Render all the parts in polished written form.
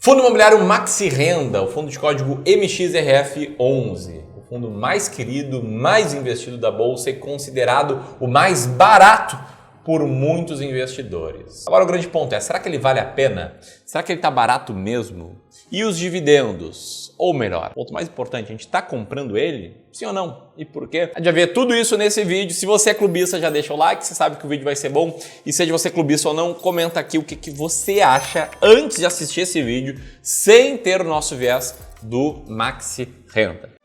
Fundo imobiliário Maxi Renda, o fundo de código MXRF11. O fundo mais querido, mais investido da Bolsa e considerado o mais barato por muitos investidores. Agora o grande ponto é, será que ele vale a pena? Será que ele está barato mesmo? E os dividendos? Ou melhor, ponto mais importante, a gente está comprando ele? Sim ou não? E por quê? A gente vai ver tudo isso nesse vídeo. Se você é clubista, já deixa o like, você sabe que o vídeo vai ser bom. E seja você clubista ou não, comenta aqui o que você acha antes de assistir esse vídeo, sem ter o nosso viés do Maxi Renda.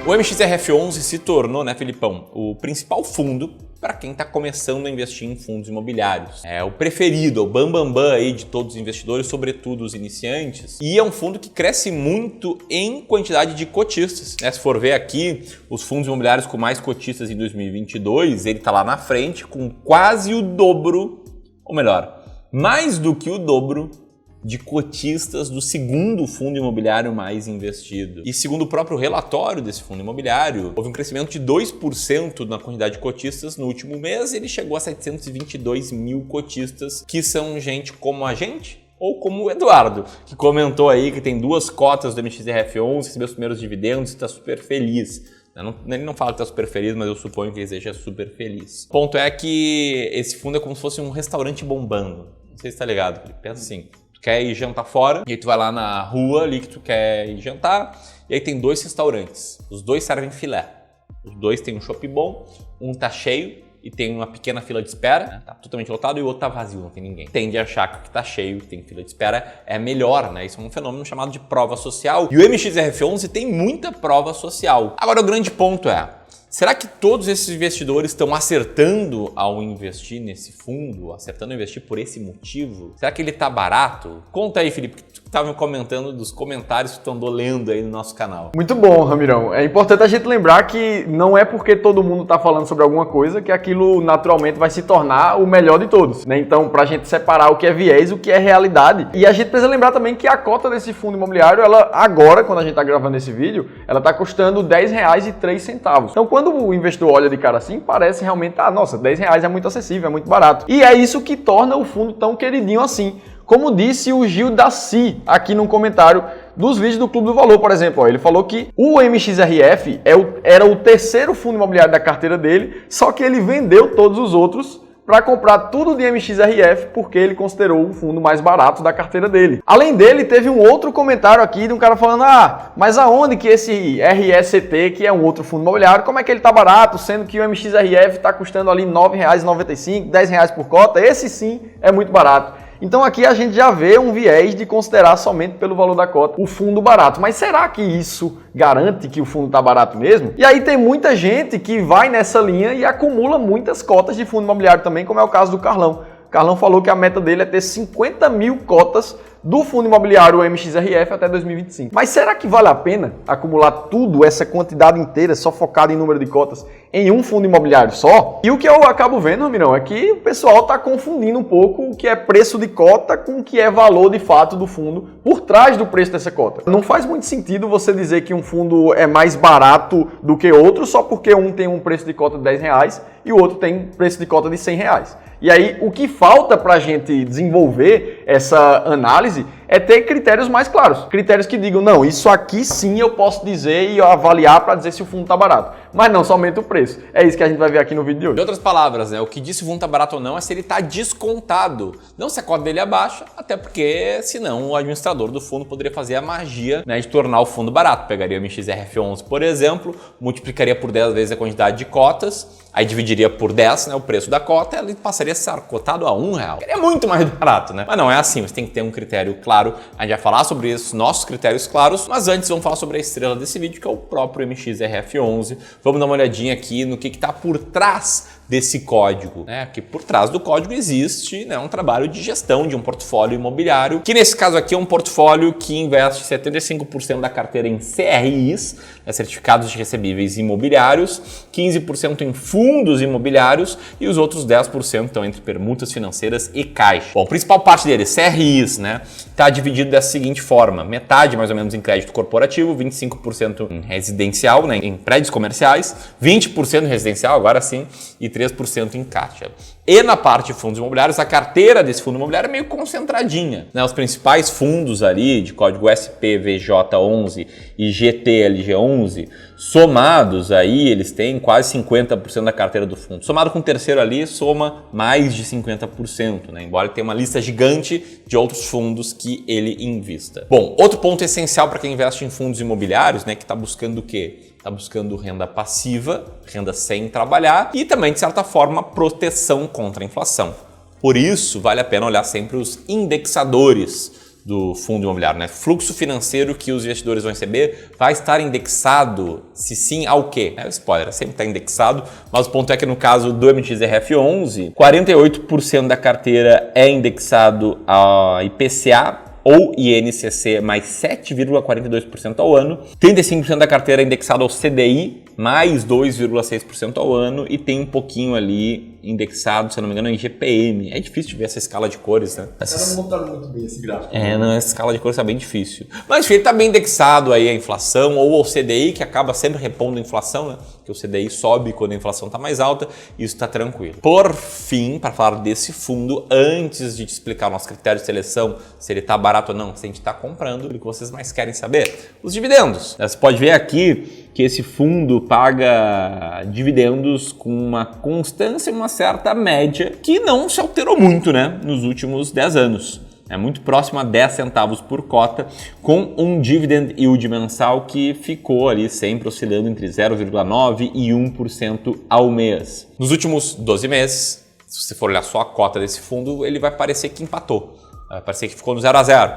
O MXRF11 se tornou, né, Felipão, o principal fundo para quem está começando a investir em fundos imobiliários. É o preferido, o bambambam aí de todos os investidores, sobretudo os iniciantes. E é um fundo que cresce muito em quantidade de cotistas, né? Se for ver aqui, os fundos imobiliários com mais cotistas em 2022, ele está lá na frente com quase o dobro, ou melhor, mais do que o dobro de cotistas do segundo fundo imobiliário mais investido. E segundo o próprio relatório desse fundo imobiliário, houve um crescimento de 2% na quantidade de cotistas no último mês e ele chegou a 722 mil cotistas, que são gente como a gente, ou como o Eduardo, que comentou aí que tem 2 cotas do MXRF11, recebeu os primeiros dividendos e está super feliz. Ele não fala que está super feliz, mas eu suponho que ele esteja super feliz. O ponto é que esse fundo é como se fosse um restaurante bombando. Não sei se está ligado, Felipe. Pensa assim. Tu quer ir jantar fora, e aí tu vai lá na rua ali que tu quer ir jantar, e aí tem 2 restaurantes, os 2 servem filé. Os 2 têm um chopp bom, um tá cheio e tem uma pequena fila de espera, né? Tá totalmente lotado, e o outro tá vazio, não tem ninguém. Tende a achar que o que tá cheio, que tem fila de espera, é melhor, né? Isso é um fenômeno chamado de prova social, e o MXRF11 tem muita prova social. Agora o grande ponto é, será que todos esses investidores estão acertando ao investir nesse fundo, acertando ao investir por esse motivo? Será que ele está barato? Conta aí, Felipe, que tu estava comentando dos comentários que tu andou lendo aí no nosso canal. Muito bom, Ramirão. É importante a gente lembrar que não é porque todo mundo está falando sobre alguma coisa que aquilo naturalmente vai se tornar o melhor de todos, né? Então, para a gente separar o que é viés, o que é realidade. E a gente precisa lembrar também que a cota desse fundo imobiliário, ela agora, quando a gente está gravando esse vídeo, ela está custando R$10,03. Então, quando o investidor olha de cara assim, parece realmente, nossa, R$10 é muito acessível, é muito barato. E é isso que torna o fundo tão queridinho assim. Como disse o Gil Daci aqui no comentário dos vídeos do Clube do Valor, por exemplo. Ele falou que o MXRF era o terceiro fundo imobiliário da carteira dele, só que ele vendeu todos os outros para comprar tudo de MXRF porque ele considerou o fundo mais barato da carteira dele. Além dele, teve um outro comentário aqui de um cara falando, mas aonde que esse RSCT, que é um outro fundo imobiliário, como é que ele tá barato, sendo que o MXRF está custando ali R$9,95, R$10 por cota, esse sim é muito barato. Então aqui a gente já vê um viés de considerar somente pelo valor da cota o fundo barato. Mas será que isso garante que o fundo está barato mesmo? E aí tem muita gente que vai nessa linha e acumula muitas cotas de fundo imobiliário também, como é o caso do Carlão. O Carlão falou que a meta dele é ter 50 mil cotas do fundo imobiliário MXRF até 2025. Mas será que vale a pena acumular tudo, essa quantidade inteira, só focada em número de cotas, em um fundo imobiliário só? E o que eu acabo vendo, Ramirão, é que o pessoal está confundindo um pouco o que é preço de cota com o que é valor de fato do fundo por trás do preço dessa cota. Não faz muito sentido você dizer que um fundo é mais barato do que outro só porque um tem um preço de cota de R$10 e o outro tem preço de cota de R$100. E aí, o que falta para a gente desenvolver essa análise é ter critérios mais claros. Critérios que digam, não, isso aqui sim eu posso dizer e avaliar para dizer se o fundo está barato. Mas não somente o preço. É isso que a gente vai ver aqui no vídeo de hoje. De outras palavras, né, o que diz se o fundo está barato ou não é se ele está descontado. Não se a cota dele é baixa, até porque senão o administrador do fundo poderia fazer a magia, né, de tornar o fundo barato. Pegaria o MXRF11, por exemplo, multiplicaria por 10 vezes a quantidade de cotas, aí dividiria por 10, né, o preço da cota, e ele passaria a ser cotado a R$1. É muito mais barato, né? Mas não é assim, você tem que ter um critério claro. A gente vai falar sobre isso, nossos critérios claros, mas antes vamos falar sobre a estrela desse vídeo, que é o próprio MXRF11. Vamos dar uma olhadinha aqui no que está por trás desse código, né? Porque por trás do código existe, né, um trabalho de gestão de um portfólio imobiliário, que nesse caso aqui é um portfólio que investe 75% da carteira em CRIs, né, certificados de recebíveis imobiliários, 15% em fundos imobiliários e os outros 10% estão entre permutas financeiras e caixa. Bom, a principal parte dele, CRIs, né, está dividido da seguinte forma: metade mais ou menos em crédito corporativo, 25% em residencial, né, em prédios comerciais, 20% em residencial, agora sim, e 33% em caixa. E na parte de fundos imobiliários, a carteira desse fundo imobiliário é meio concentradinha, né? Os principais fundos ali de código SPVJ11 e GTLG11, somados aí, eles têm quase 50% da carteira do fundo. Somado com o terceiro ali, soma mais de 50%, né? Embora ele tenha uma lista gigante de outros fundos que ele invista. Bom, outro ponto essencial para quem investe em fundos imobiliários, né, que está buscando o quê? Está buscando renda passiva, renda sem trabalhar e também, de certa forma, proteção contra a inflação. Por isso, vale a pena olhar sempre os indexadores do fundo imobiliário, né? Fluxo financeiro que os investidores vão receber vai estar indexado, se sim, ao quê? Spoiler, sempre está indexado, mas o ponto é que no caso do MXRF11, 48% da carteira é indexado a IPCA, ou INCC mais 7,42% ao ano, 35% da carteira é indexada ao CDI, mais 2,6% ao ano, e tem um pouquinho ali indexado, se eu não me engano, em GPM. É difícil de ver essa escala de cores, né? Os caras não montaram muito bem esse gráfico. Não, essa escala de cores está bem difícil. Mas enfim, ele está bem indexado aí à inflação, ou ao CDI, que acaba sempre repondo a inflação, né? Que o CDI sobe quando a inflação está mais alta, e isso está tranquilo. Por fim, para falar desse fundo, antes de te explicar o nosso critério de seleção, se ele está barato ou não, se a gente está comprando, o que vocês mais querem saber? Os dividendos. Você pode ver aqui que esse fundo paga dividendos com uma constância e uma certa média que não se alterou muito, né, nos últimos 10 anos. É muito próximo a 10 centavos por cota, com um dividend yield mensal que ficou ali sempre oscilando entre 0,9% e 1% ao mês. Nos últimos 12 meses, se você for olhar só a cota desse fundo, ele vai parecer que empatou, vai parecer que ficou no 0 a 0.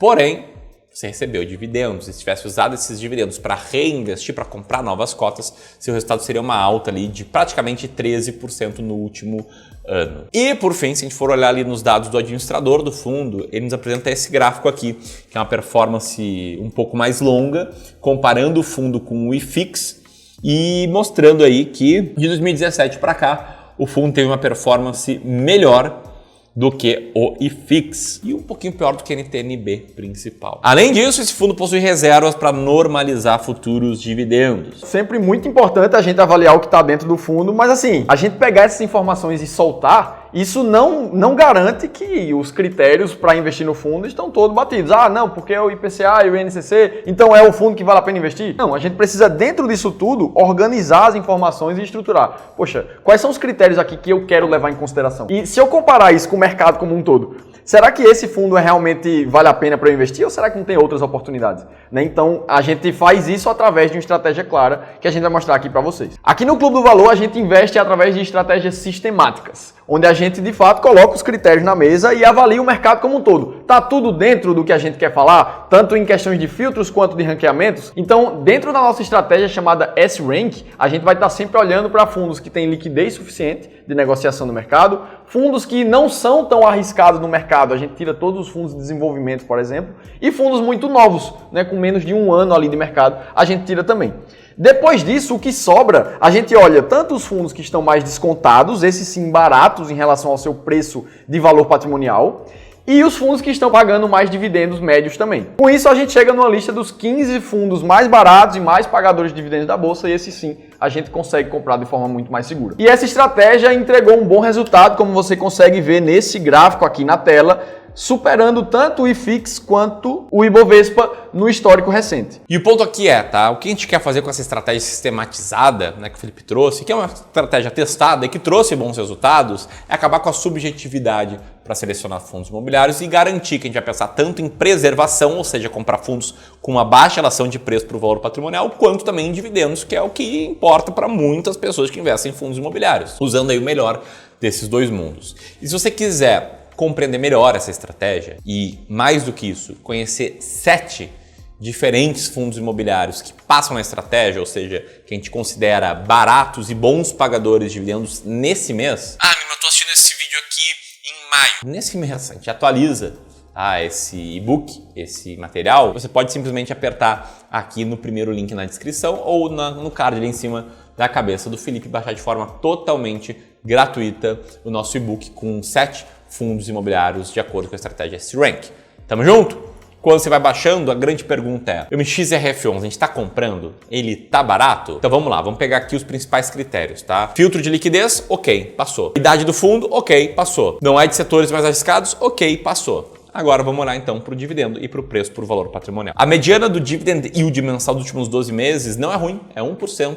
Porém, você recebeu dividendos, se tivesse usado esses dividendos para reinvestir, para comprar novas cotas, seu resultado seria uma alta ali de praticamente 13% no último ano. E por fim, se a gente for olhar ali nos dados do administrador do fundo, ele nos apresenta esse gráfico aqui, que é uma performance um pouco mais longa, comparando o fundo com o IFIX e mostrando aí que de 2017 para cá o fundo teve uma performance melhor do que o IFIX e um pouquinho pior do que a NTNB principal. Além disso, esse fundo possui reservas para normalizar futuros dividendos. Sempre muito importante a gente avaliar o que está dentro do fundo, mas assim, a gente pegar essas informações e soltar, isso não garante que os critérios para investir no fundo estão todos batidos. Ah, não, porque é o IPCA e o INCC, então é o fundo que vale a pena investir? Não, a gente precisa, dentro disso tudo, organizar as informações e estruturar. Poxa, quais são os critérios aqui que eu quero levar em consideração? E se eu comparar isso com o mercado como um todo, será que esse fundo realmente vale a pena para eu investir ou será que não tem outras oportunidades? Né? Então, a gente faz isso através de uma estratégia clara que a gente vai mostrar aqui para vocês. Aqui no Clube do Valor, a gente investe através de estratégias sistemáticas, onde a gente, de fato, coloca os critérios na mesa e avalia o mercado como um todo. Tá tudo dentro do que a gente quer falar, tanto em questões de filtros quanto de ranqueamentos? Então, dentro da nossa estratégia chamada S-Rank, a gente vai estar sempre olhando para fundos que têm liquidez suficiente de negociação no mercado, fundos que não são tão arriscados no mercado, a gente tira todos os fundos de desenvolvimento, por exemplo, e fundos muito novos, né, com menos de um ano ali de mercado, a gente tira também. Depois disso, o que sobra, a gente olha tanto os fundos que estão mais descontados, esses sim baratos em relação ao seu preço de valor patrimonial, e os fundos que estão pagando mais dividendos médios também. Com isso, a gente chega numa lista dos 15 fundos mais baratos e mais pagadores de dividendos da Bolsa, e esse sim a gente consegue comprar de forma muito mais segura. E essa estratégia entregou um bom resultado, como você consegue ver nesse gráfico aqui na tela, superando tanto o IFIX quanto o Ibovespa no histórico recente. E o ponto aqui é, tá? O que a gente quer fazer com essa estratégia sistematizada, né, que o Felipe trouxe, que é uma estratégia testada e que trouxe bons resultados, é acabar com a subjetividade para selecionar fundos imobiliários e garantir que a gente vai pensar tanto em preservação, ou seja, comprar fundos com uma baixa relação de preço para o valor patrimonial, quanto também em dividendos, que é o que importa para muitas pessoas que investem em fundos imobiliários, usando aí o melhor desses dois mundos. E se você quiser compreender melhor essa estratégia e, mais do que isso, conhecer 7 diferentes fundos imobiliários que passam na estratégia, ou seja, que a gente considera baratos e bons pagadores de dividendos nesse mês. Ah, eu estou assistindo esse vídeo aqui em maio. Nesse mês a gente atualiza esse e-book, esse material. Você pode simplesmente apertar aqui no primeiro link na descrição ou no card ali em cima da cabeça do Felipe e baixar de forma totalmente gratuita o nosso e-book com 7 fundos imobiliários de acordo com a estratégia S-Rank. Tamo junto? Quando você vai baixando, a grande pergunta é: o MXRF11, a gente está comprando? Ele tá barato? Então vamos lá, vamos pegar aqui os principais critérios, tá? Filtro de liquidez, ok, passou. Idade do fundo, ok, passou. Não é de setores mais arriscados, ok, passou. Agora vamos olhar então para o dividendo e para o preço por valor patrimonial. A mediana do dividend yield mensal dos últimos 12 meses não é ruim, é 1%.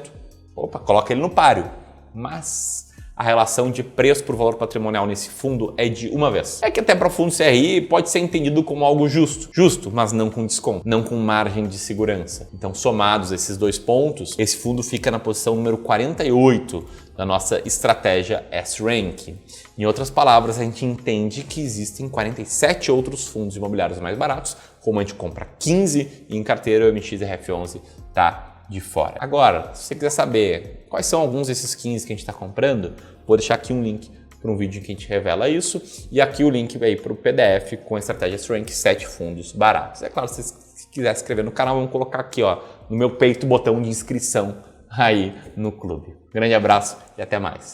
Opa, coloca ele no páreo. Mas a relação de preço por valor patrimonial nesse fundo é de uma vez. É que até para o fundo CRI pode ser entendido como algo justo. Justo, mas não com desconto, não com margem de segurança. Então, somados esses dois pontos, esse fundo fica na posição número 48 da nossa estratégia S-Rank. Em outras palavras, a gente entende que existem 47 outros fundos imobiliários mais baratos, como a gente compra 15 e em carteira o MXRF11 tá de fora. Agora, se você quiser saber quais são alguns desses 15 que a gente está comprando, vou deixar aqui um link para um vídeo em que a gente revela isso e aqui o link aí para o PDF com a estratégia S-Rank 7 fundos baratos. É claro, se você quiser se inscrever no canal, vamos colocar aqui ó, no meu peito o botão de inscrição aí no clube. Grande abraço e até mais.